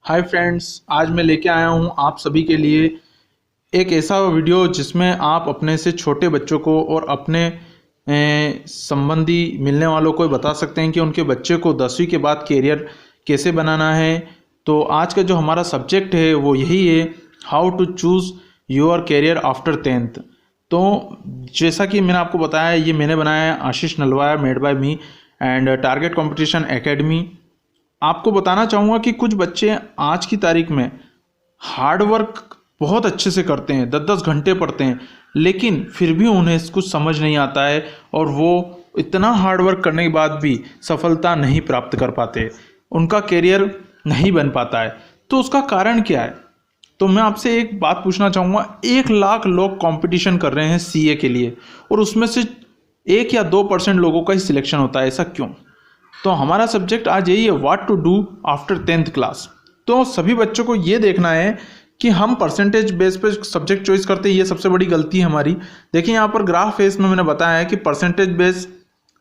Hi friends, आज मैं लेके आया हूँ आप सभी के लिए एक ऐसा वीडियो जिसमें आप अपने से छोटे बच्चों को और अपने संबंधी मिलने वालों को बता सकते हैं कि उनके बच्चे को 10वीं के बाद कैरियर कैसे बनाना है। तो आज का जो हमारा सब्जेक्ट है वो यही है, how to choose your career after 10th। तो जैसा कि मैंने आपको बताया, ये मैंने बनाया है Ashish Nalwaya, made by me and Target Competition Academy. आपको बताना चाहूँगा कि कुछ बच्चे आज की तारीख में हार्ड वर्क बहुत अच्छे से करते हैं, 10-10 घंटे पढ़ते हैं, लेकिन फिर भी उन्हें कुछ समझ नहीं आता है और वो इतना हार्ड वर्क करने के बाद भी सफलता नहीं प्राप्त कर पाते, उनका करियर नहीं बन पाता है। तो उसका कारण क्या है? तो मैं आपसे एक बात पूछना चाहूँगा, 1 लाख लोग कंपटीशन कर रहे हैं सीए के लिए और उसमें से 1 या 2% लोगों का ही सिलेक्शन होता है, ऐसा क्यों? तो हमारा सब्जेक्ट आज यही है, what to do after 10th class. तो सभी बच्चों को ये देखना है कि हम परसेंटेज बेस पे सब्जेक्ट चॉइस करते हैं, ये सबसे बड़ी गलती है हमारी। देखिए यहाँ पर ग्राफ है, इसमें मैंने बताया है कि परसेंटेज बेस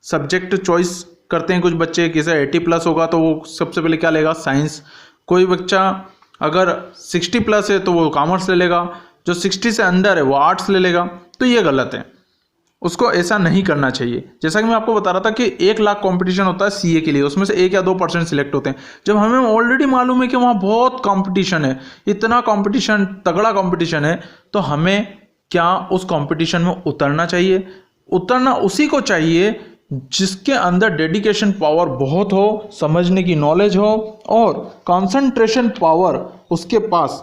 सब्जेक्ट चॉइस करते हैं कुछ बच्चे। किसे 80+ होगा तो वो सबसे पहले क्या लेगा? साइंस। कोई बच्चा अगर 60+ है तो वो कॉमर्स ले लेगा, जो 60 से अंदर है वो आर्ट्स ले लेगा। तो ये गलत है, उसको ऐसा नहीं करना चाहिए। जैसा कि मैं आपको बता रहा था कि 1 लाख कंपटीशन होता है सीए के लिए, उसमें से 1 या 2% सिलेक्ट होते हैं। जब हमें ऑलरेडी मालूम है कि वहाँ बहुत कंपटीशन है, इतना कंपटीशन, तगड़ा कंपटीशन है, तो हमें क्या उस कंपटीशन में उतरना चाहिए? उतरना उसी को चाहिए जिसके अंदर डेडिकेशन पावर बहुत हो, समझने की नॉलेज हो और कंसंट्रेशन पावर उसके पास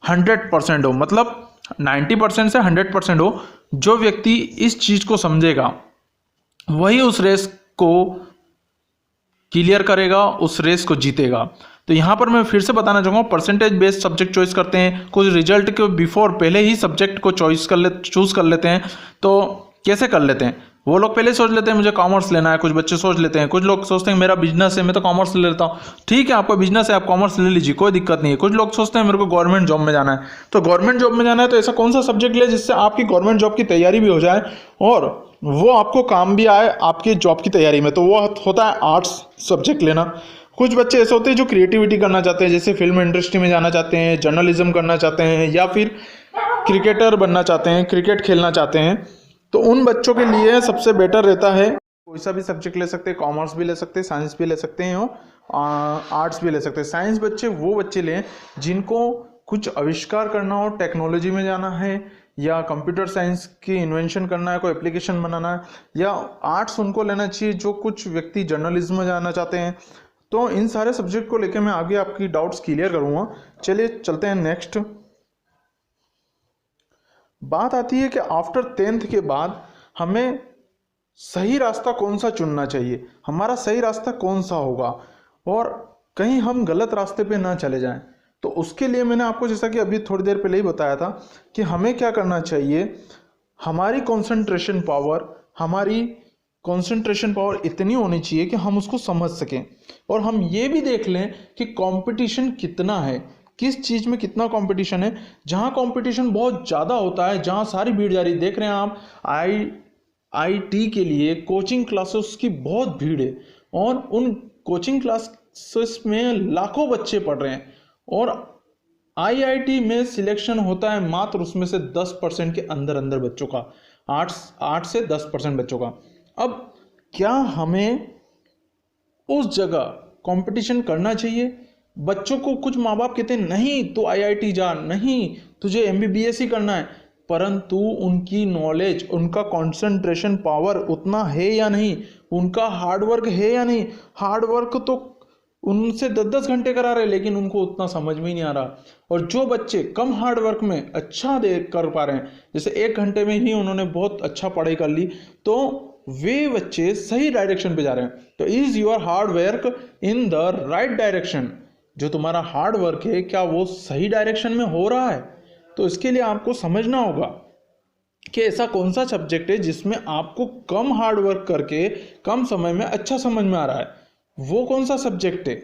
100% हो, मतलब 90% से 100% हो। जो व्यक्ति इस चीज को समझेगा वही उस रेस को क्लियर करेगा, उस रेस को जीतेगा। तो यहां पर मैं फिर से बताना चाहूंगा, परसेंटेज बेस्ड सब्जेक्ट चॉइस करते हैं, कुछ रिजल्ट के बिफोर पहले ही सब्जेक्ट को चूज कर लेते हैं। तो कैसे कर लेते हैं? वो लोग पहले सोच लेते हैं मुझे कॉमर्स लेना है, कुछ बच्चे सोच लेते हैं, कुछ लोग सोचते हैं मेरा बिजनेस है मैं तो कॉमर्स ले लेता हूँ। ठीक है, आपका बिजनेस है, आप कॉमर्स ले लीजिए, कोई दिक्कत नहीं है। कुछ लोग सोचते हैं मेरे को गवर्नमेंट जॉब में जाना है, तो गवर्नमेंट जॉब में जाना है तो ऐसा कौन सा सब्जेक्ट ले जिससे आपकी गवर्नमेंट जॉब की तैयारी भी हो जाए और वो आपको काम भी आए आपकी जॉब की तैयारी में। तो वो होता है आर्ट्स सब्जेक्ट लेना। कुछ बच्चे ऐसे होते हैं जो क्रिएटिविटी करना चाहते हैं, जैसे फिल्म इंडस्ट्री में जाना चाहते हैं, जर्नलिज्म करना चाहते हैं, या फिर क्रिकेटर बनना चाहते हैं, क्रिकेट खेलना चाहते हैं। तो उन बच्चों के लिए सबसे बेटर रहता है कोई सा भी सब्जेक्ट ले सकते हैं, कॉमर्स भी ले सकते हैं, साइंस भी ले सकते हैं और आर्ट्स भी ले सकते हैं। साइंस बच्चे वो बच्चे लें जिनको कुछ आविष्कार करना हो, टेक्नोलॉजी में जाना है या कंप्यूटर साइंस की इन्वेंशन करना है, कोई एप्लीकेशन बनाना है। या आर्ट्स उनको लेना चाहिए जो कुछ व्यक्ति जर्नलिज्म में जाना चाहते हैं। तो इन सारे सब्जेक्ट को लेकर मैं आगे आपकी डाउट्स क्लियर करूँगा। चलिए चलते हैं नेक्स्ट। बात आती है कि आफ्टर 10th के बाद हमें सही रास्ता कौन सा चुनना चाहिए, हमारा सही रास्ता कौन सा होगा और कहीं हम गलत रास्ते पे ना चले जाएं। तो उसके लिए मैंने आपको, जैसा कि अभी थोड़ी देर पहले ही बताया था, कि हमें क्या करना चाहिए। हमारी कंसंट्रेशन पावर इतनी होनी चाहिए कि हम उसको समझ सकें और हम ये भी देख लें कि कंपटीशन कितना है, किस चीज़ में कितना कंपटीशन है। जहाँ कंपटीशन बहुत ज़्यादा होता है, जहाँ सारी भीड़ जा रही, देख रहे हैं आप, आईटी के लिए कोचिंग क्लासेस की बहुत भीड़ है और उन कोचिंग क्लासेस में लाखों बच्चे पढ़ रहे हैं और आईआईटी में सिलेक्शन होता है मात्र उसमें से 10% के अंदर अंदर बच्चों का, 8 से 10% बच्चों का। अब क्या हमें उस जगह कंपटीशन करना चाहिए? बच्चों को कुछ माँ बाप कहते हैं नहीं तो आईआईटी जा, नहीं तुझे एमबीबीएस ही करना है, परंतु उनकी नॉलेज, उनका कंसंट्रेशन पावर उतना है या नहीं, उनका हार्डवर्क है या नहीं। हार्डवर्क तो उनसे 10-10 घंटे करा रहे लेकिन उनको उतना समझ में ही नहीं आ रहा। और जो बच्चे कम हार्डवर्क में अच्छा दे कर पा रहे हैं, जैसे 1 घंटे में ही उन्होंने बहुत अच्छा पढ़ाई कर ली, तो वे बच्चे सही डायरेक्शन पे जा रहे हैं। तो is your hard work in the right direction? जो तुम्हारा हार्ड वर्क है क्या वो सही डायरेक्शन में हो रहा है? तो इसके लिए आपको समझना होगा कि ऐसा कौन सा सब्जेक्ट है जिसमें आपको कम हार्ड वर्क करके कम समय में अच्छा समझ में आ रहा है। वो कौन सा सब्जेक्ट है,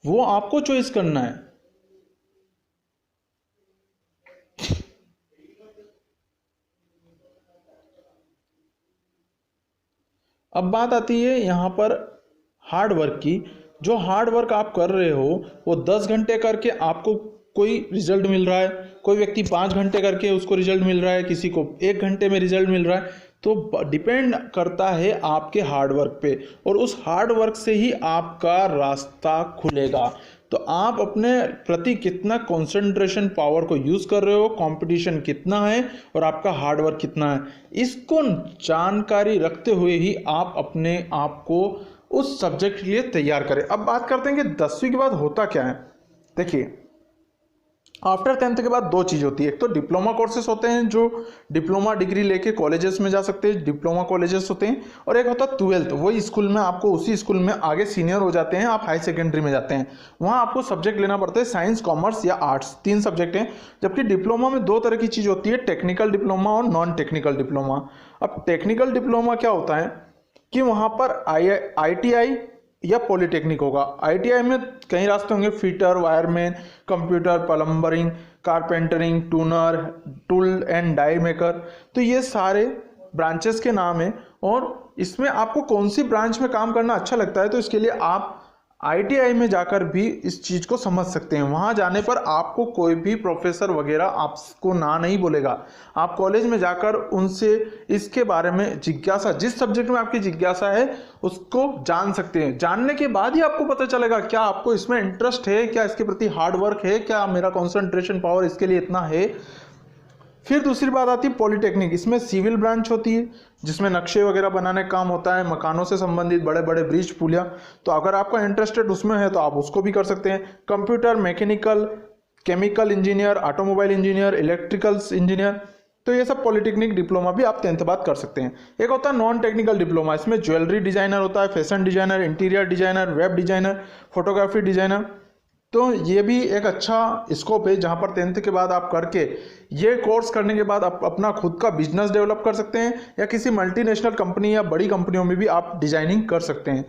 वो आपको चॉइस करना है। अब बात आती है यहाँ पर हार्ड वर्क की। जो हार्ड वर्क आप कर रहे हो वो 10 घंटे करके आपको कोई रिजल्ट मिल रहा है, कोई व्यक्ति 5 घंटे करके उसको रिजल्ट मिल रहा है, किसी को 1 घंटे में रिजल्ट मिल रहा है, तो डिपेंड करता है आपके हार्ड वर्क पे, और उस हार्ड वर्क से ही आपका रास्ता खुलेगा। तो आप अपने प्रति कितना कंसंट्रेशन पावर को यूज़ कर रहे हो, कंपटीशन कितना है और आपका हार्ड वर्क कितना है, इसको जानकारी रखते हुए ही आप अपने आप को उस सब्जेक्ट के लिए तैयार करें। अब बात करते हैं कि 10वीं के बाद होता क्या है। देखिए, आफ्टर 10th के बाद दो चीज़ होती है। एक तो डिप्लोमा कोर्सेस होते हैं, जो डिप्लोमा डिग्री लेके कॉलेजेस में जा सकते हैं, डिप्लोमा कॉलेजेस होते हैं, और एक होता है 12th, वही स्कूल में आपको उसी स्कूल में आगे सीनियर हो जाते हैं, आप हाई सेकेंडरी में जाते हैं, वहाँ आपको सब्जेक्ट लेना पड़ता है साइंस, कॉमर्स या आर्ट्स, 3 सब्जेक्ट हैं। जबकि डिप्लोमा में 2 तरह की चीज़ होती है, टेक्निकल डिप्लोमा और नॉन टेक्निकल डिप्लोमा। अब टेक्निकल डिप्लोमा क्या होता है कि वहाँ पर ITI या पॉलिटेक्निक होगा। ITI में कई रास्ते होंगे, fitter, wireman, computer, plumbing, carpentering, turner, tool and die maker, तो ये सारे ब्रांचेस के नाम हैं। और इसमें आपको कौन सी ब्रांच में काम करना अच्छा लगता है, तो इसके लिए आप ITI में जाकर भी इस चीज़ को समझ सकते हैं। वहाँ जाने पर आपको कोई भी प्रोफेसर वगैरह आपको ना नहीं बोलेगा, आप कॉलेज में जाकर उनसे इसके बारे में जिज्ञासा, जिस सब्जेक्ट में आपकी जिज्ञासा है उसको जान सकते हैं। जानने के बाद ही आपको पता चलेगा क्या आपको इसमें इंटरेस्ट है, क्या इसके प्रति हार्ड वर्क है, क्या मेरा कॉन्सेंट्रेशन पावर इसके लिए इतना है। फिर दूसरी बात आती है पॉलिटेक्निक। इसमें सिविल ब्रांच होती है, जिसमें नक्शे वगैरह बनाने का काम होता है, मकानों से संबंधित बड़े बड़े ब्रिज, पुलिया, तो अगर आपका इंटरेस्टेड उसमें है तो आप उसको भी कर सकते हैं। Computer, mechanical, chemical engineer, automobile engineer, electricals engineer, तो ये सब पॉलिटेक्निक डिप्लोमा भी आप 10th बाद कर सकते हैं। एक होता है नॉन टेक्निकल डिप्लोमा, इसमें ज्वेलरी डिजाइनर होता है, fashion designer, interior designer, web designer, photography designer, तो ये भी एक अच्छा स्कोप है जहाँ पर 10th के बाद आप करके ये कोर्स करने के बाद आप अपना खुद का बिजनेस डेवलप कर सकते हैं, या किसी मल्टीनेशनल कंपनी या बड़ी कंपनियों में भी आप डिजाइनिंग कर सकते हैं।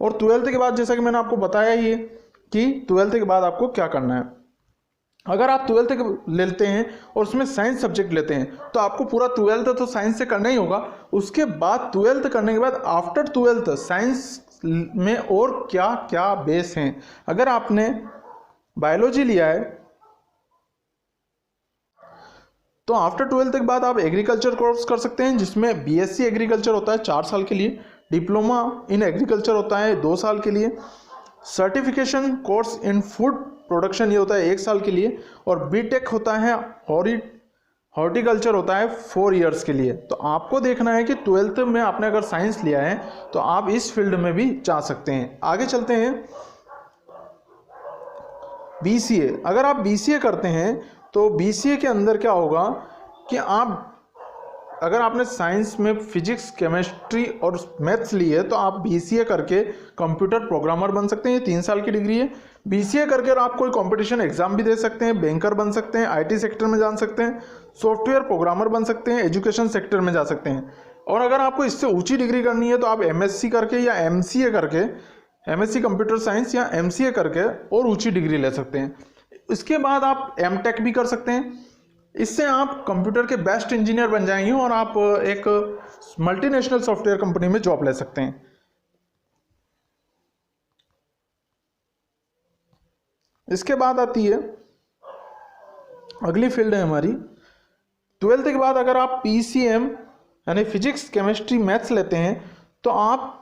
और 12th के बाद जैसा कि मैंने आपको बताया ही है कि 12th के बाद आपको क्या करना है। अगर आप 12th लेते हैं और उसमें साइंस सब्जेक्ट लेते हैं तो आपको पूरा 12th तो साइंस से करना ही होगा। उसके बाद 12th करने के बाद आफ्टर 12th साइंस में और क्या क्या बेस हैं। अगर आपने बायोलॉजी लिया है तो आफ्टर 12th के बाद आप एग्रीकल्चर कोर्स कर सकते हैं, जिसमें BSc एग्रीकल्चर होता है 4 साल के लिए, डिप्लोमा इन एग्रीकल्चर होता है 2 साल के लिए, certification course in food production ये होता है 1 साल के लिए, और बीटेक होता है हॉर्टिकल्चर होता है 4 इयर्स के लिए। तो आपको देखना है कि 12th में आपने अगर साइंस लिया है तो आप इस फील्ड में भी जा सकते हैं। आगे चलते हैं BCA। अगर आप BCA करते हैं तो BCA के अंदर क्या होगा कि आप अगर आपने साइंस में फिजिक्स, केमिस्ट्री और मैथ्स ली है तो आप BCA करके कंप्यूटर प्रोग्रामर बन सकते हैं। 3 साल की डिग्री है। BCA करके आप कोई कंपटीशन एग्जाम भी दे सकते हैं, बैंकर बन सकते हैं, IT सेक्टर में जा सकते हैं, सॉफ्टवेयर प्रोग्रामर बन सकते हैं, एजुकेशन सेक्टर में जा सकते हैं। और अगर आपको इससे ऊंची डिग्री करनी है तो आप MSc करके या MCA करके, MSc कंप्यूटर साइंस या MCA करके और ऊंची डिग्री ले सकते हैं। इसके बाद आप MTech भी कर सकते हैं। इससे आप कंप्यूटर के बेस्ट इंजीनियर बन जाएंगे और आप एक मल्टीनेशनल सॉफ्टवेयर कंपनी में जॉब ले सकते हैं। इसके बाद आती है अगली फील्ड है हमारी 12th के बाद अगर आप PCM यानी फिजिक्स, केमिस्ट्री, मैथ्स लेते हैं तो आप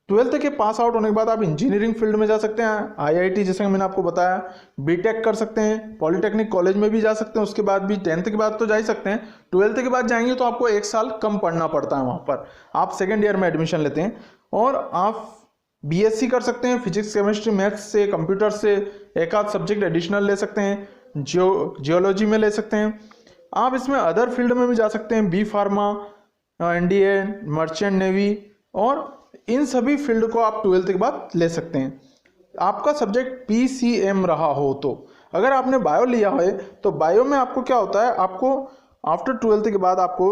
12th के पास आउट होने के बाद आप इंजीनियरिंग फील्ड में जा सकते हैं। IIT जैसे कि मैंने आपको बताया, BTech कर सकते हैं, पॉलिटेक्निक कॉलेज में भी जा सकते हैं। उसके बाद भी 10th के बाद तो जा ही सकते हैं। 12th के बाद जाएंगे तो आपको 1 साल कम पढ़ना पड़ता है, वहाँ पर आप सेकेंड ईयर में एडमिशन लेते हैं और आप BSc कर सकते हैं फिजिक्स, केमिस्ट्री, मैथ्स से, कंप्यूटर से एक आध सब्जेक्ट एडिशनल ले सकते हैं, जियोलॉजी में ले सकते हैं। आप इसमें अदर फील्ड में भी जा सकते हैं, B pharma, Indian, merchant navy, और इन सभी फील्ड को आप 12th के बाद ले सकते हैं। आपका सब्जेक्ट PCM रहा हो तो। अगर आपने बायो लिया है तो बायो में आपको क्या होता है, आपको आफ्टर 12th के बाद आपको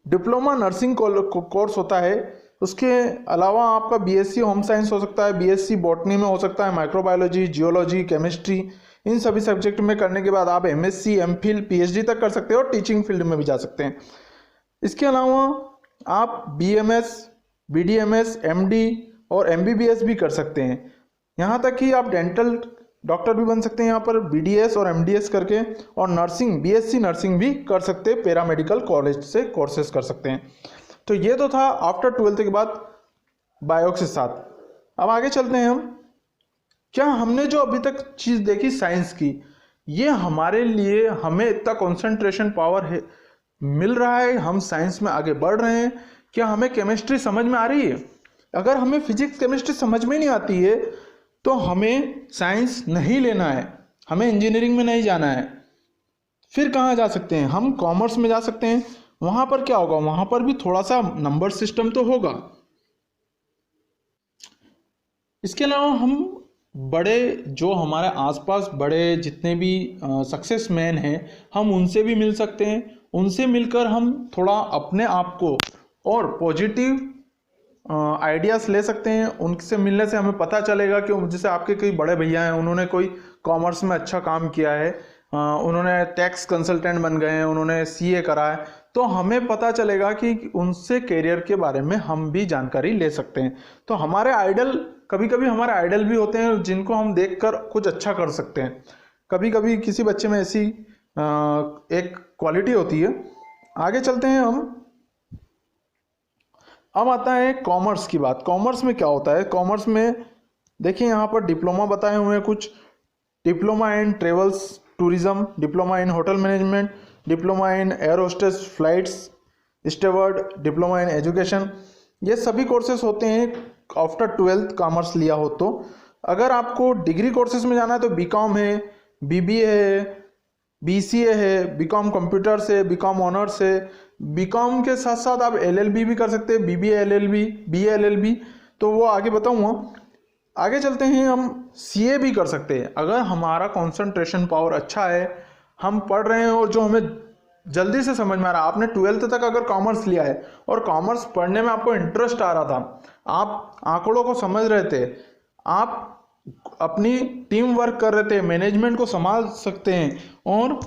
डिप्लोमा नर्सिंग कोर्स होता है। उसके अलावा आपका BSc होम साइंस हो सकता है, BSc बॉटनी में हो सकता है, माइक्रोबायोलॉजी, जियोलॉजी, केमिस्ट्री, इन सभी सब्जेक्ट में करने के बाद आप MSc, MPhil, PhD तक कर सकते हो और टीचिंग फील्ड में भी जा सकते हैं। इसके अलावा आप BMS, BDMS, MD और MBBS भी कर सकते हैं। यहाँ तक कि आप डेंटल डॉक्टर भी बन सकते हैं यहाँ पर BDS और MDS करके, और नर्सिंग BSc नर्सिंग भी कर सकते हैं, पैरामेडिकल कॉलेज से कोर्सेज कर सकते हैं। तो ये तो था आफ्टर 12th के बाद बायो के साथ। अब आगे चलते हैं हम। क्या हमने जो अभी तक चीज़ देखी साइंस की, ये हमारे लिए हमें इतना कंसंट्रेशन पावर है मिल रहा है, हम साइंस में आगे बढ़ रहे हैं? क्या हमें केमिस्ट्री समझ में आ रही है? अगर हमें फिजिक्स केमिस्ट्री समझ में नहीं आती है तो हमें साइंस नहीं लेना है, हमें इंजीनियरिंग में नहीं जाना है। फिर कहाँ जा सकते हैं? हम कॉमर्स में जा सकते हैं। वहाँ पर क्या होगा? वहाँ पर भी थोड़ा सा नंबर सिस्टम तो होगा। इसके अलावा हम बड़े जो हमारे आसपास बड़े जितने भी सक्सेस मैन हैं, हम उनसे भी मिल सकते हैं। उनसे मिलकर हम थोड़ा अपने आप को और पॉजिटिव आइडियाज़ ले सकते हैं। उनसे मिलने से हमें पता चलेगा कि जैसे आपके कई बड़े भैया हैं, उन्होंने कोई कॉमर्स में अच्छा काम किया है, उन्होंने टैक्स कंसल्टेंट बन गए हैं, उन्होंने CA करा है, तो हमें पता चलेगा कि उनसे करियर के बारे में हम भी जानकारी ले सकते हैं। तो हमारे आइडल, कभी कभी हमारे आइडल भी होते हैं जिनको हम देखकर कुछ अच्छा कर सकते हैं। कभी कभी किसी बच्चे में ऐसी एक क्वालिटी होती है। आगे चलते हैं हम। अब आता है कॉमर्स की बात। कॉमर्स में क्या होता है? कॉमर्स में देखिए यहाँ पर डिप्लोमा बताए हुए हैं कुछ। Diploma in travels tourism, diploma in hotel management, diploma in air hostess flights steward, diploma in education. ये सभी कोर्सेज होते हैं आफ्टर 12th कॉमर्स लिया हो तो। अगर आपको डिग्री कोर्सेज में जाना है तो BCom है, BBA है, BCA है, BCom कंप्यूटर्स है, BCom ऑनर्स है। BCom के साथ साथ आप LLB भी कर सकते हैं, BBA LLB, BA LLB, तो वो आगे बताऊँगा। आगे चलते हैं, हम CA भी कर सकते हैं। अगर हमारा कंसंट्रेशन पावर अच्छा है, हम पढ़ रहे हैं और जो हमें जल्दी से समझ में आ रहा है। आपने 12th तक अगर कॉमर्स लिया है और कॉमर्स पढ़ने में आपको इंटरेस्ट आ रहा था, आप आंकड़ों को समझ रहे थे, आप अपनी टीम वर्क कर रहे थे, मैनेजमेंट को संभाल सकते हैं, और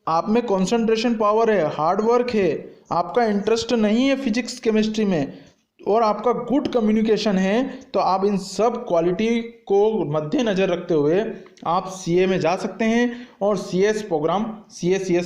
आप में कंसंट्रेशन पावर है, हार्ड वर्क है, आपका इंटरेस्ट नहीं है फिजिक्स केमिस्ट्री में, और आपका गुड कम्युनिकेशन है, तो आप इन सब क्वालिटी को मद्देनज़र रखते हुए आप CA में जा सकते हैं और CS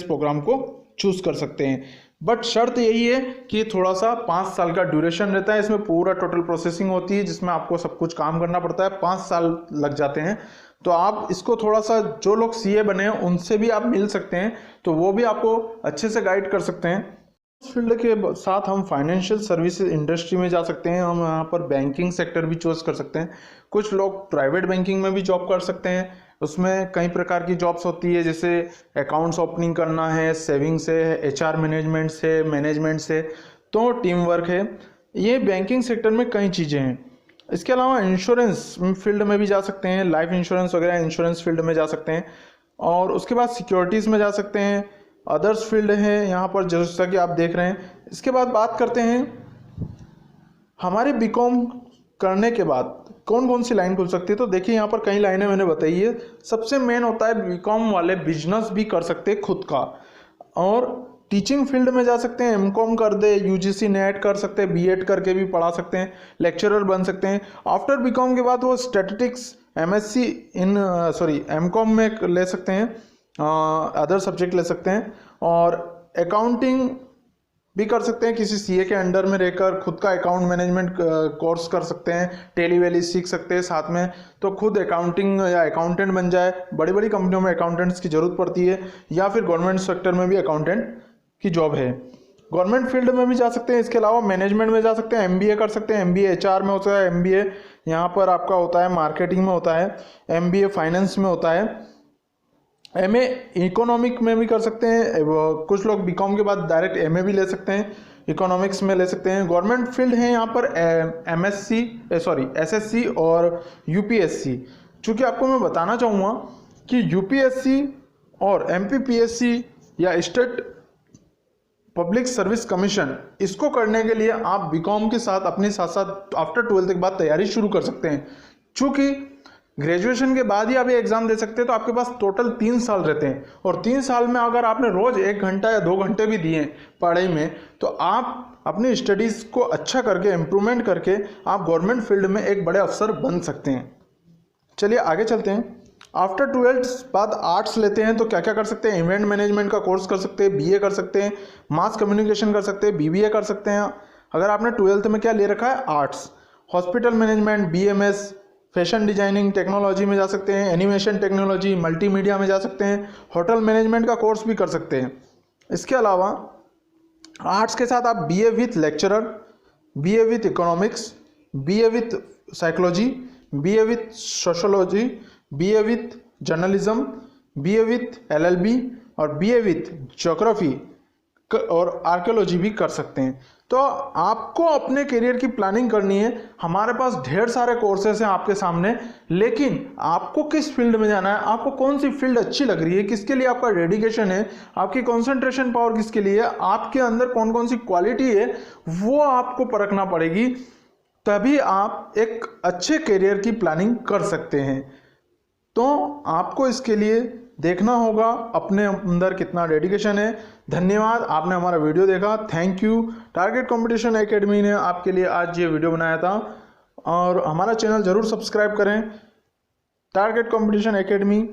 प्रोग्राम को चूज़ कर सकते हैं। बट शर्त यही है कि थोड़ा सा 5 साल का ड्यूरेशन रहता है। इसमें पूरा टोटल प्रोसेसिंग होती है जिसमें आपको सब कुछ काम करना पड़ता है। 5 साल लग जाते हैं। तो आप इसको थोड़ा सा, जो लोग CA बने हैं उनसे भी आप मिल सकते हैं, तो वो भी आपको अच्छे से गाइड कर सकते हैं। इस फील्ड के साथ हम फाइनेंशियल सर्विसेज इंडस्ट्री में जा सकते हैं। हम यहाँ पर बैंकिंग सेक्टर भी चूज कर सकते हैं। कुछ लोग प्राइवेट बैंकिंग में भी जॉब कर सकते हैं। उसमें कई प्रकार की जॉब्स होती है, जैसे अकाउंट्स ओपनिंग करना है, सेविंग से, HR मैनेजमेंट से, तो टीम वर्क है। ये बैंकिंग सेक्टर में कई चीज़ें हैं। इसके अलावा इंश्योरेंस फील्ड में भी जा सकते हैं, लाइफ इंश्योरेंस वगैरह इंश्योरेंस फील्ड में जा सकते हैं। और उसके बाद सिक्योरिटीज़ में जा सकते हैं, अदर्स फील्ड है यहाँ पर जैसा कि आप देख रहे हैं। इसके बाद बात करते हैं हमारे BCom करने के बाद कौन कौन सी लाइन खुल सकती है। तो देखिए यहाँ पर कई लाइनें मैंने बताई है। सबसे मेन होता है BCom वाले बिजनेस भी कर सकते हैं खुद का, और टीचिंग फील्ड में जा सकते हैं, MCom कर दे, UGC नेट कर सकते हैं, B.Ed करके भी पढ़ा सकते हैं, लेक्चरर बन सकते हैं। आफ्टर BCom के बाद वो स्टैटिस्टिक्स MCom में ले सकते हैं, अदर सब्जेक्ट ले सकते हैं, और अकाउंटिंग भी कर सकते हैं। किसी CA के अंडर में रहकर खुद का अकाउंट मैनेजमेंट कोर्स कर सकते हैं, टेली वैली सीख सकते हैं साथ में, तो खुद अकाउंटिंग या अकाउंटेंट बन जाए। बड़ी बड़ी कंपनियों में अकाउंटेंट्स की ज़रूरत पड़ती है, या फिर गवर्नमेंट सेक्टर में भी अकाउंटेंट की जॉब है। गवर्नमेंट फील्ड में भी जा सकते हैं। इसके अलावा मैनेजमेंट में जा सकते हैं, MBA कर सकते हैं। MBA HR में होता है, MBA यहाँ पर आपका होता है मार्केटिंग में होता है, MBA फाइनेंस में होता है, MA इकोनॉमिक में भी कर सकते हैं। कुछ लोग BCom के बाद डायरेक्ट MA भी ले सकते हैं, इकोनॉमिक्स में ले सकते हैं। गवर्नमेंट फील्ड है यहाँ पर SSC और UPSC। चूँकि आपको मैं बताना चाहूँगा कि UPSC और MPPSC या स्टेट पब्लिक सर्विस कमीशन, इसको करने के लिए आप BCom के साथ अपने साथ साथ आफ्टर 12th के बाद तैयारी शुरू कर सकते हैं। चूँकि ग्रेजुएशन के बाद ही आप ये एग्ज़ाम दे सकते हैं, तो आपके पास टोटल 3 साल रहते हैं, और 3 साल में अगर आपने रोज़ 1 घंटा या 2 घंटे भी दिए पढ़ाई में, तो आप अपनी स्टडीज़ को अच्छा करके इम्प्रूवमेंट करके आप गवर्नमेंट फील्ड में एक बड़े अफसर बन सकते हैं। चलिए आगे चलते हैं। आफ्टर 12th बाद आर्ट्स लेते हैं तो क्या क्या कर सकते हैं? इवेंट मैनेजमेंट का कोर्स कर सकते हैं, बीए कर सकते हैं, मास कम्युनिकेशन कर सकते हैं, बीबीए कर सकते हैं। अगर आपने 12th में क्या ले रखा है? Arts. Hospital management, BMS, fashion designing technology में जा सकते हैं, एनिमेशन टेक्नोलॉजी, मल्टीमीडिया में जा सकते हैं, होटल मैनेजमेंट का कोर्स भी कर सकते हैं। इसके अलावा आर्ट्स के साथ आप BA with lecturer, BA with economics, BA with psychology, BA with sociology, BA with journalism, BA with LLB और बीए विथ ज्योग्राफी और आर्कियोलॉजी भी कर सकते हैं। तो आपको अपने करियर की प्लानिंग करनी है। हमारे पास ढेर सारे कोर्सेस हैं आपके सामने, लेकिन आपको किस फील्ड में जाना है, आपको कौन सी फील्ड अच्छी लग रही है, किसके लिए आपका डेडिकेशन है, आपकी कंसंट्रेशन पावर किसके लिए है, आपके अंदर कौन कौन सी क्वालिटी है, वो आपको परखना पड़ेगी। तभी आप एक अच्छे करियर की प्लानिंग कर सकते हैं। तो आपको इसके लिए देखना होगा अपने अंदर कितना डेडिकेशन है। धन्यवाद, आपने हमारा वीडियो देखा, thank you. Target Competition academy ने आपके लिए आज ये वीडियो बनाया था और हमारा चैनल ज़रूर सब्सक्राइब करें टारगेट कंपटीशन एकेडमी,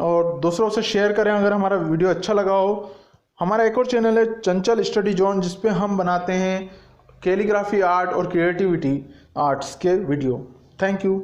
और दूसरों से शेयर करें अगर हमारा वीडियो अच्छा लगा हो। हमारा एक और चैनल है चंचल स्टडी जोन, जिसपे हम बनाते हैं कैलीग्राफी आर्ट और क्रिएटिविटी आर्ट्स के वीडियो। Thank you.